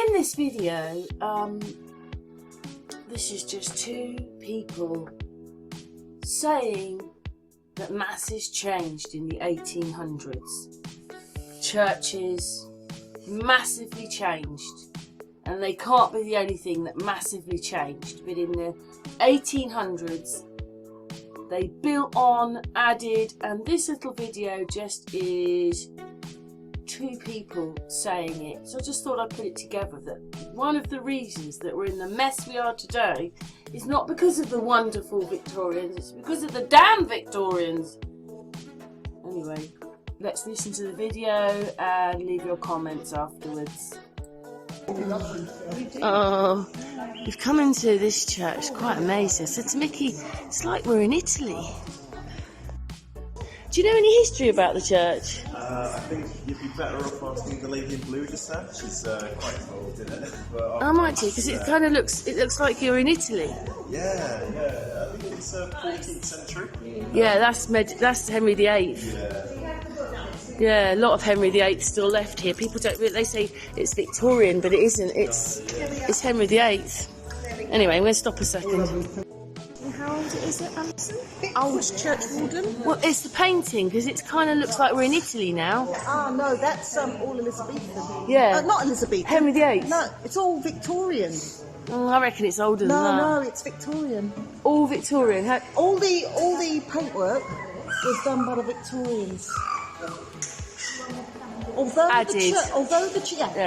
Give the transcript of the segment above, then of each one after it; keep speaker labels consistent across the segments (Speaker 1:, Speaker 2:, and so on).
Speaker 1: in this video, this is just two people saying that masses changed in the 1800s. Churches massively changed, and they can't be the only thing that massively changed. But in the 1800s, they built on, added, and this little video just is two people saying it. So I just thought I'd put it together that one of the reasons that we're in the mess we are today is not because of the wonderful Victorians, it's because of the damn Victorians. Anyway, let's listen to the video and leave your comments afterwards. Oh, we've come into this church, it's quite amazing. I said to Mickey, it's like we're in Italy. Do you know any history about the church?
Speaker 2: I think you'd be better off asking the lady in blue just now. She's quite involved in it.
Speaker 1: I might do, because it kind of looks like you're in Italy.
Speaker 2: Yeah. I think it's 14th century.
Speaker 1: Yeah, that's Henry VIII. Yeah, a lot of Henry VIII still left here. People don't. They say it's Victorian, but it isn't. It's Henry VIII. Anyway, I'm going to stop a second.
Speaker 3: How old is it, Alison? Old church warden?
Speaker 1: Well, it's the painting, because it kind of looks like we're in Italy now.
Speaker 3: Ah, no, that's all Elizabethan.
Speaker 1: Yeah.
Speaker 3: Not Elizabethan.
Speaker 1: Henry VIII.
Speaker 3: No, it's all Victorian.
Speaker 1: I reckon it's older than that.
Speaker 3: No, it's Victorian.
Speaker 1: All Victorian.
Speaker 3: All the paintwork was done by the Victorians. Although the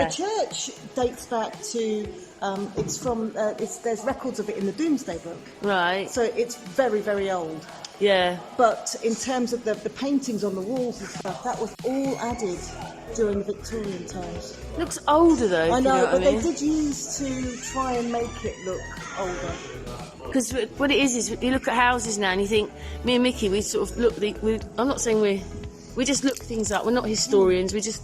Speaker 3: church dates back to there's records of it in the Domesday Book.
Speaker 1: Right.
Speaker 3: So it's very, very old.
Speaker 1: Yeah.
Speaker 3: But in terms of the paintings on the walls and stuff, that was all added during the Victorian times.
Speaker 1: Looks older though.
Speaker 3: I know, but
Speaker 1: I mean?
Speaker 3: they did use to try and make it look older.
Speaker 1: Because what it is you look at houses now and you think, me and Mickey, we sort of look. I'm not saying we just look things up. We're not historians. We just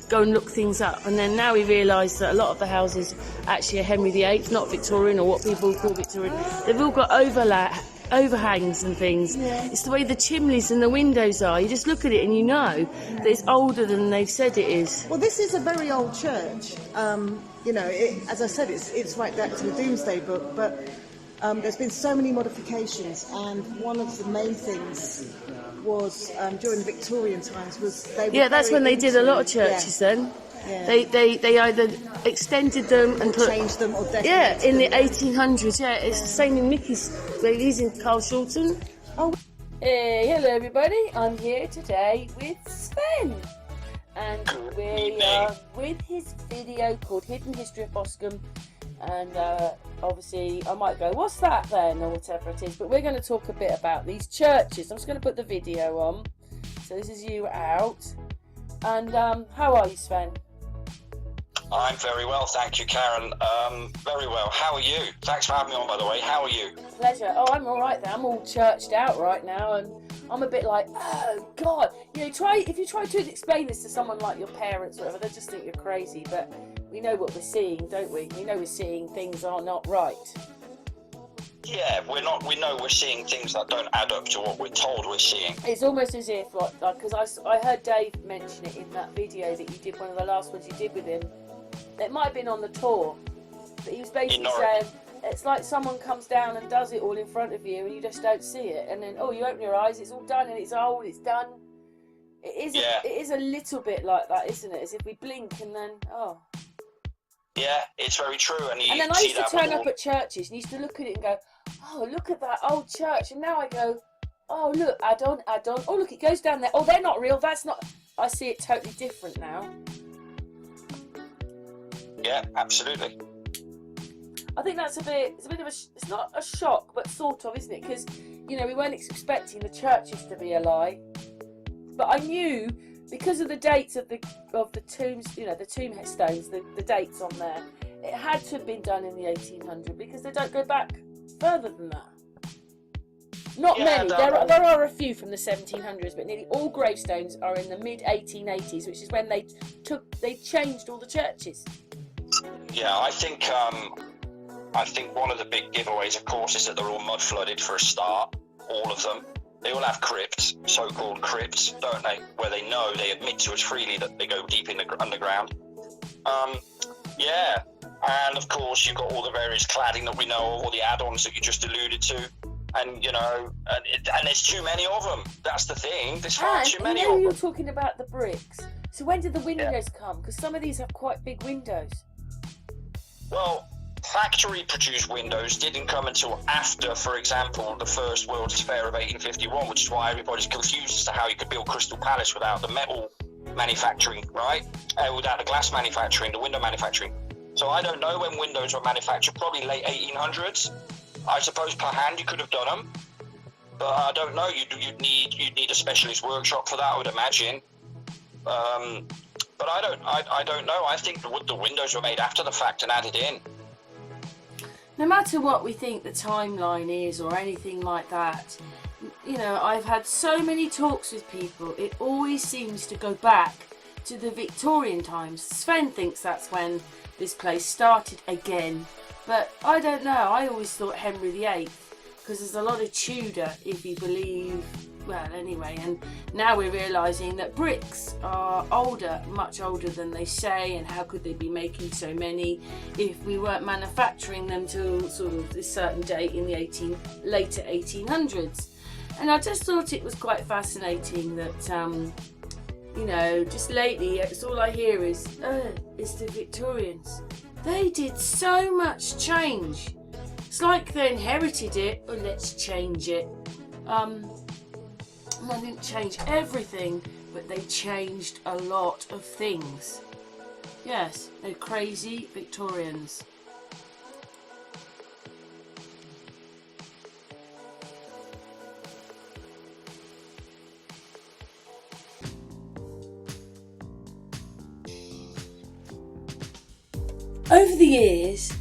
Speaker 1: go and look things up, and then now we realise that a lot of the houses actually are Henry VIII, not Victorian, or what people call Victorian. They've all got overhangs and things.
Speaker 3: Yeah.
Speaker 1: It's the way the chimneys and the windows are. You just look at it and you know that it's older than they've said it is.
Speaker 3: Well, this is a very old church. As I said, it's right back to the Domesday Book, but there's been so many modifications, and one of the main things was during the Victorian times was they were
Speaker 1: that's when they did a lot of churches then.
Speaker 3: Yeah.
Speaker 1: They either extended them and
Speaker 3: changed them or decorated
Speaker 1: in the
Speaker 3: them.
Speaker 1: 1800s. Yeah, it's the same in Mickey's. He's in Carl Shorten.
Speaker 3: Oh.
Speaker 1: Hey, hello everybody. I'm here today with Sven, and we are with his video called Hidden History of Boscombe. And obviously I might go, what's that then, or whatever it is, but we're going to talk a bit about these churches. I'm just going to put the video on. So this is you out. And how are you, Sven?
Speaker 4: I'm very well, thank you, Karen. Very well. How are you? Thanks for having me on, by the way. How are you?
Speaker 1: Pleasure. Oh, I'm all right there. I'm all churched out right now, and I'm a bit like, oh God. If you try to explain this to someone like your parents or whatever, they'll just think you're crazy. But we know what we're seeing, don't we? We know we're seeing things are not right.
Speaker 4: Yeah, we know we're seeing things that don't add up to what we're told we're seeing.
Speaker 1: It's almost as if, because I heard Dave mention it in that video that you did, one of the last ones you did with him. It might have been on the tour, but he was basically saying it's like someone comes down and does it all in front of you and you just don't see it, and then you open your eyes, it's all done and it's old, it's done. It is a little bit like that, isn't it? As if we blink and then
Speaker 4: Yeah, it's very true. And
Speaker 1: then I used to turn up at churches and used to look at it and go, oh, look at that old church, and now I go, oh look, add on, oh look, it goes down there, oh they're not real, that's not. I see it totally different now.
Speaker 4: Yeah, absolutely.
Speaker 1: I think it's a bit of it's not a shock, but sort of, isn't it? Because, we weren't expecting the churches to be a lie. But I knew, because of the dates of the tombs, the tombstones, the dates on there, it had to have been done in the 1800s, because they don't go back further than that. Not many. There are a few from the 1700s, but nearly all gravestones are in the mid-1880s, which is when they changed all the churches.
Speaker 4: Yeah, I think one of the big giveaways, of course, is that they're all mud flooded for a start. All of them. They all have crypts, so-called crypts, don't they? Where they admit to us freely that they go deep in the underground. Yeah, and of course you've got all the various cladding that we know, all the add-ons that you just alluded to, and you know, and there's too many of them. That's the thing. There's far too many of
Speaker 1: you're
Speaker 4: them.
Speaker 1: talking about the bricks. So when did the windows come? Because some of these have quite big windows.
Speaker 4: Well, factory-produced windows didn't come until after, for example, the First World's Fair of 1851, which is why everybody's confused as to how you could build Crystal Palace without the metal manufacturing, right? Without the glass manufacturing, the window manufacturing. So I don't know when windows were manufactured, probably late 1800s. I suppose per hand you could have done them, but I don't know. You'd need a specialist workshop for that, I would imagine. But I don't know. I think the windows were made after the fact and added in.
Speaker 1: No matter what we think the timeline is or anything like that, you know, I've had so many talks with people, it always seems to go back to the Victorian times. Sven thinks that's when this place started again, but I don't know. I always thought Henry VIII, because there's a lot of Tudor, if you believe, well, anyway, and now we're realising that bricks are older, much older than they say, and how could they be making so many if we weren't manufacturing them till sort of this certain date in the later 1800s. And I just thought it was quite fascinating that, you know, just lately, it's all I hear is, it's the Victorians. They did so much change. It's like they inherited it, or let's change it. They didn't change everything, but they changed a lot of things. Yes, they're crazy Victorians. Over the years,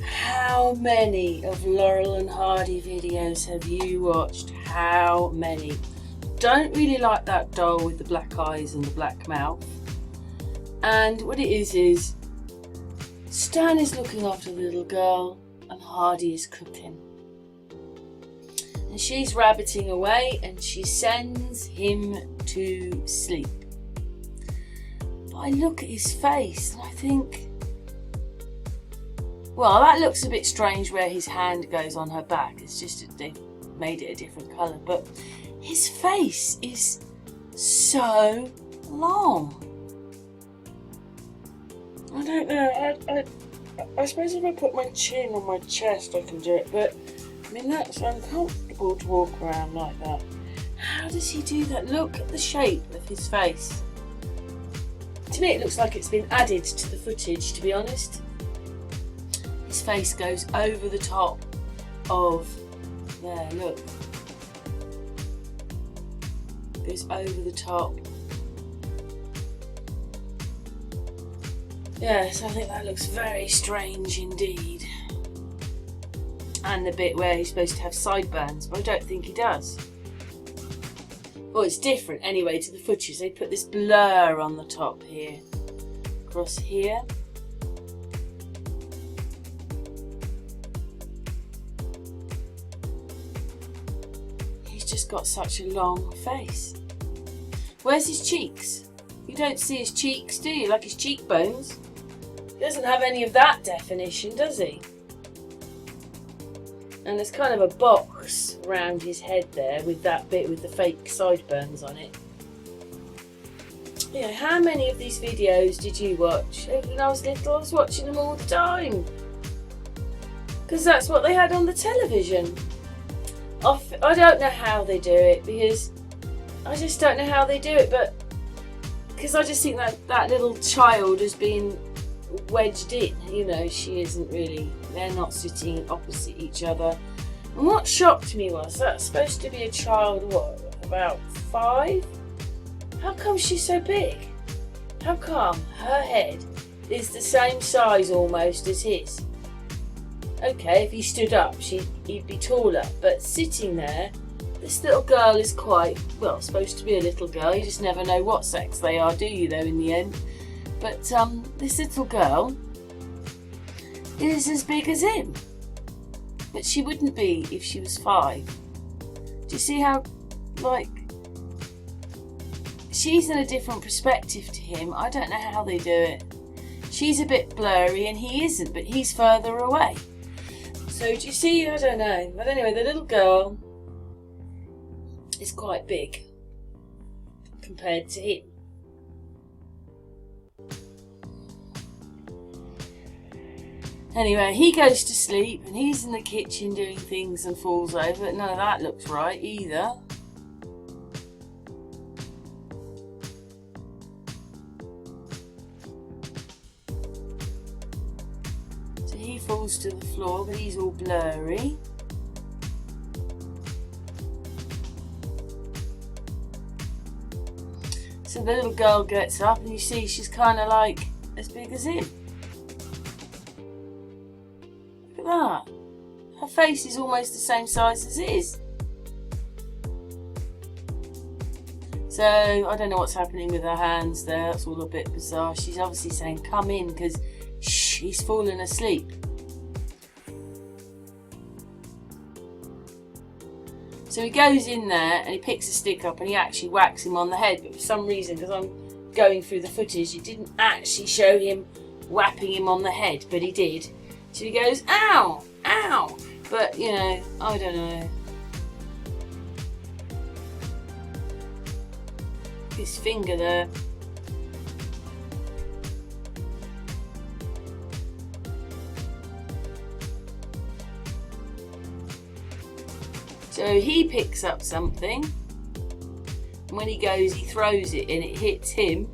Speaker 1: how many of Laurel and Hardy videos have you watched? How many? Don't really like that doll with the black eyes and the black mouth. And what it is Stan is looking after the little girl and Hardy is cooking. And she's rabbiting away and she sends him to sleep. But I look at his face and I think, well, that looks a bit strange where his hand goes on her back. It's just that they've made it a different colour. But his face is so long. I don't know. I suppose if I put my chin on my chest I can do it. But, I mean, that's uncomfortable to walk around like that. How does he do that? Look at the shape of his face. To me it looks like it's been added to the footage, to be honest. His face goes over the top of, there, look. Goes over the top. Yes, I think that looks very strange indeed. And the bit where he's supposed to have sideburns, but I don't think he does. Well, it's different anyway to the footage. They put this blur on the top here. Across here. Just got such a long face. Where's his cheeks? You don't see his cheeks, do you? Like his cheekbones. He doesn't have any of that definition, does he? And there's kind of a box around his head there with that bit with the fake sideburns on it. You know, how many of these videos did you watch? When I was little, I was watching them all the time. Because that's what they had on the television. I don't know how they do it, because I just don't know how they do it, but because I just think that little child has been wedged in, you know, she isn't really, they're not sitting opposite each other. And what shocked me was that's supposed to be a child, what, about 5? How come she's so big? How come her head is the same size almost as his? Okay, if he stood up, he'd be taller, but sitting there, this little girl is quite, well, supposed to be a little girl. You just never know what sex they are, do you, though, in the end? But this little girl is as big as him. But she wouldn't be if she was 5. Do you see how, like, she's in a different perspective to him? I don't know how they do it. She's a bit blurry and he isn't, but he's further away. So do you see? I don't know. But anyway, the little girl is quite big compared to him. Anyway, he goes to sleep and he's in the kitchen doing things and falls over. None of that looks right either. So he falls to the floor, but he's all blurry. So the little girl gets up and you see she's kind of like as big as him. Look at that. Her face is almost the same size as his. So I don't know what's happening with her hands there. That's all a bit bizarre. She's obviously saying come in because he's fallen asleep. So he goes in there and he picks a stick up and he actually whacks him on the head. But for some reason, because I'm going through the footage, it didn't actually show him whapping him on the head, but he did. So he goes, ow, ow. But, you know, I don't know. His finger there. So he picks up something, and when he goes, he throws it and it hits him.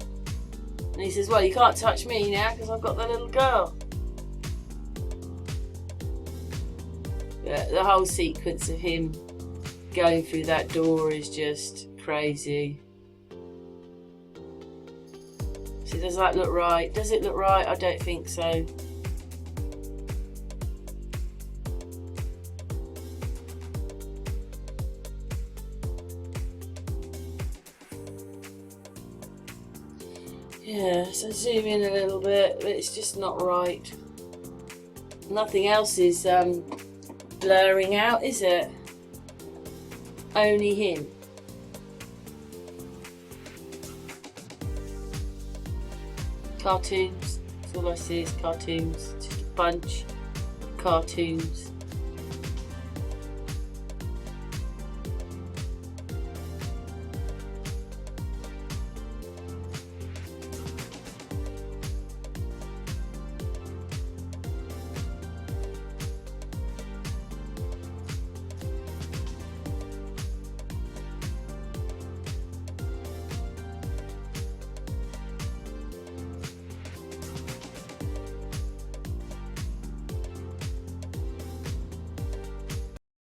Speaker 1: And he says, well, you can't touch me now because I've got the little girl. But the whole sequence of him going through that door is just crazy. So does that look right? Does it look right? I don't think so. Yeah, so zoom in a little bit, but it's just not right. Nothing else is blurring out, is it? Only him. Cartoons. That's all I see is cartoons. Just a bunch of cartoons.